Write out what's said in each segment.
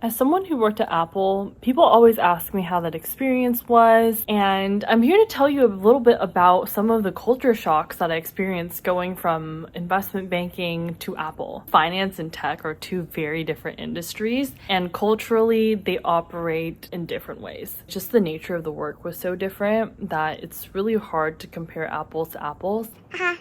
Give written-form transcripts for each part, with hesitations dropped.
As someone who worked at Apple, people always ask me how that experience was, and I'm here to tell you a little bit about some of the culture shocks that I experienced going from investment banking to Apple. Finance and tech are two very different industries, and culturally, they operate in different ways. Just the nature of the work was so different that it's really hard to compare apples to apples. Honey.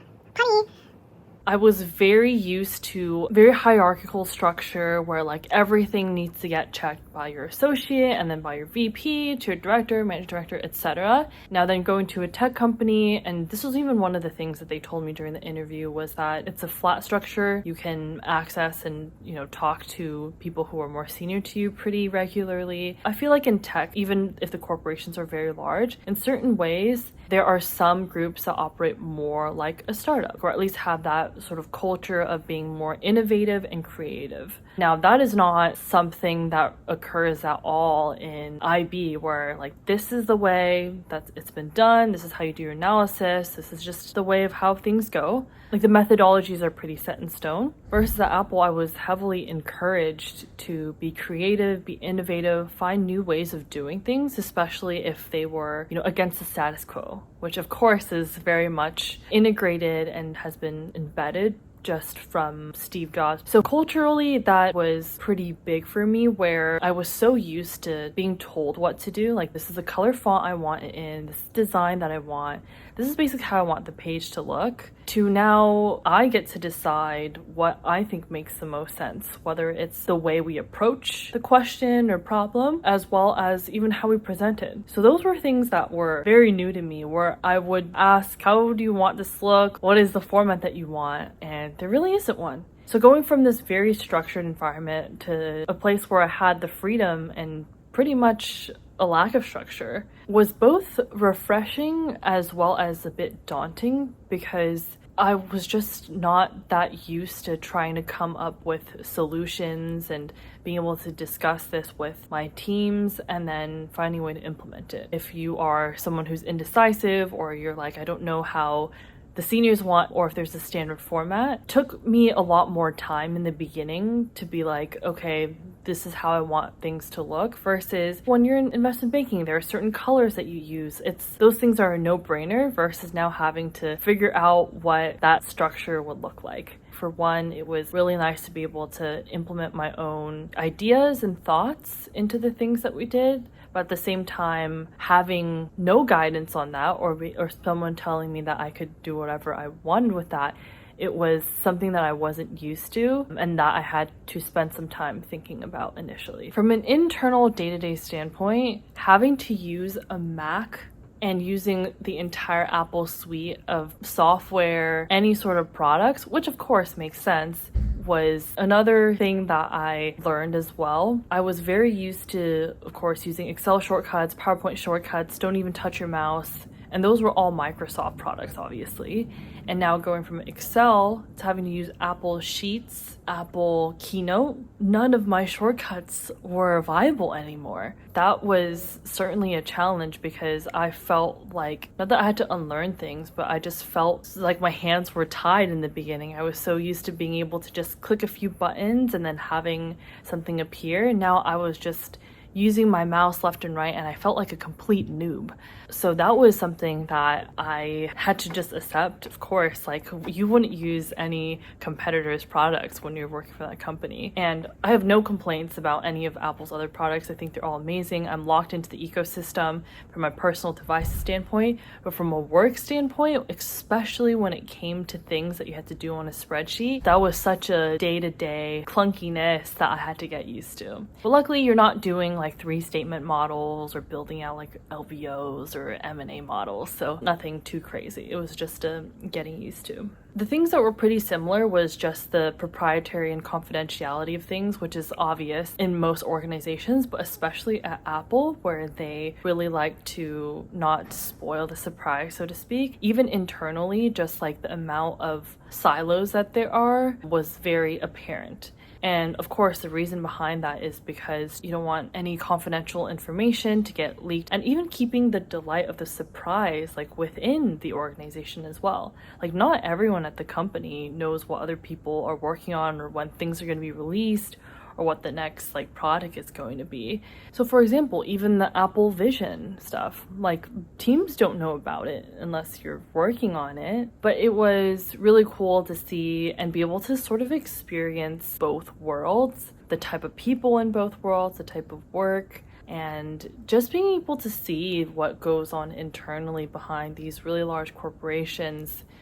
I was very used to very hierarchical structure where like everything needs to get checked by your associate and then by your VP to your director, managing director, etc. Now then going to a tech company, and this was even one of the things that they told me during the interview, was that it's a flat structure. You can access and, talk to people who are more senior to you pretty regularly. I feel like in tech, even if the corporations are very large, in certain ways, there are some groups that operate more like a startup, or at least have that sort of culture of being more innovative and creative. Now, that is not something that occurs at all in IB, where like this is the way that it's been done, this is how you do your analysis, this is just the way of how things go. Like the methodologies are pretty set in stone. Versus at Apple, I was heavily encouraged to be creative, be innovative, find new ways of doing things, especially if they were, against the status quo, which of course is very much integrated and has been embedded just from Steve Jobs. So culturally, that was pretty big for me, where I was so used to being told what to do. Like, this is the color font I want it in, this design that I want, this is basically how I want the page to look, to now I get to decide what I think makes the most sense, whether it's the way we approach the question or problem, as well as even how we present it. So those were things that were very new to me, where I would ask, how do you want this to look? What is the format that you want? And there really isn't one. So going from this very structured environment to a place where I had the freedom and pretty much a lack of structure was both refreshing as well as a bit daunting, because I was just not that used to trying to come up with solutions and being able to discuss this with my teams and then finding a way to implement it. If you are someone who's indecisive, or you're like, I don't know how the seniors want, or if there's a standard format, it took me a lot more time in the beginning to be like, okay, this is how I want things to look, versus when you're in investment banking, there are certain colors that you use. Those things are a no-brainer versus now having to figure out what that structure would look like. For one, it was really nice to be able to implement my own ideas and thoughts into the things that we did, but at the same time, having no guidance on that, or someone telling me that I could do whatever I wanted with that, it was something that I wasn't used to and that I had to spend some time thinking about initially. From an internal day-to-day standpoint, having to use a Mac and using the entire Apple suite of software, any sort of products, which of course makes sense, was another thing that I learned as well. I was very used to, of course, using Excel shortcuts, PowerPoint shortcuts, don't even touch your mouse. And those were all Microsoft products, obviously. And now going from Excel to having to use Apple Sheets, Apple Keynote, none of my shortcuts were viable anymore. That was certainly a challenge, because I felt like, not that I had to unlearn things, but I just felt like my hands were tied in the beginning. I was so used to being able to just click a few buttons and then having something appear. Now I was just using my mouse left and right, and I felt like a complete noob. So that was something that I had to just accept. Of course, like, you wouldn't use any competitor's products when you're working for that company. And I have no complaints about any of Apple's other products. I think they're all amazing. I'm locked into the ecosystem from my personal device standpoint, but from a work standpoint, especially when it came to things that you had to do on a spreadsheet, that was such a day-to-day clunkiness that I had to get used to. But luckily, you're not doing like 3-statement models or building out like LBOs or M&A models, so nothing too crazy. It was just getting used to. The things that were pretty similar was just the proprietary and confidentiality of things, which is obvious in most organizations, but especially at Apple, where they really like to not spoil the surprise, so to speak. Even internally, just like the amount of silos that there are was very apparent. And of course, the reason behind that is because you don't want any confidential information to get leaked, and even keeping the delight of the surprise like within the organization as well. Like, not everyone at the company knows what other people are working on or when things are going to be released, or what the next like product is going to be. So for example, even the Apple Vision stuff, like teams don't know about it unless you're working on it. But it was really cool to see and be able to sort of experience both worlds, the type of people in both worlds, the type of work, and just being able to see what goes on internally behind these really large corporations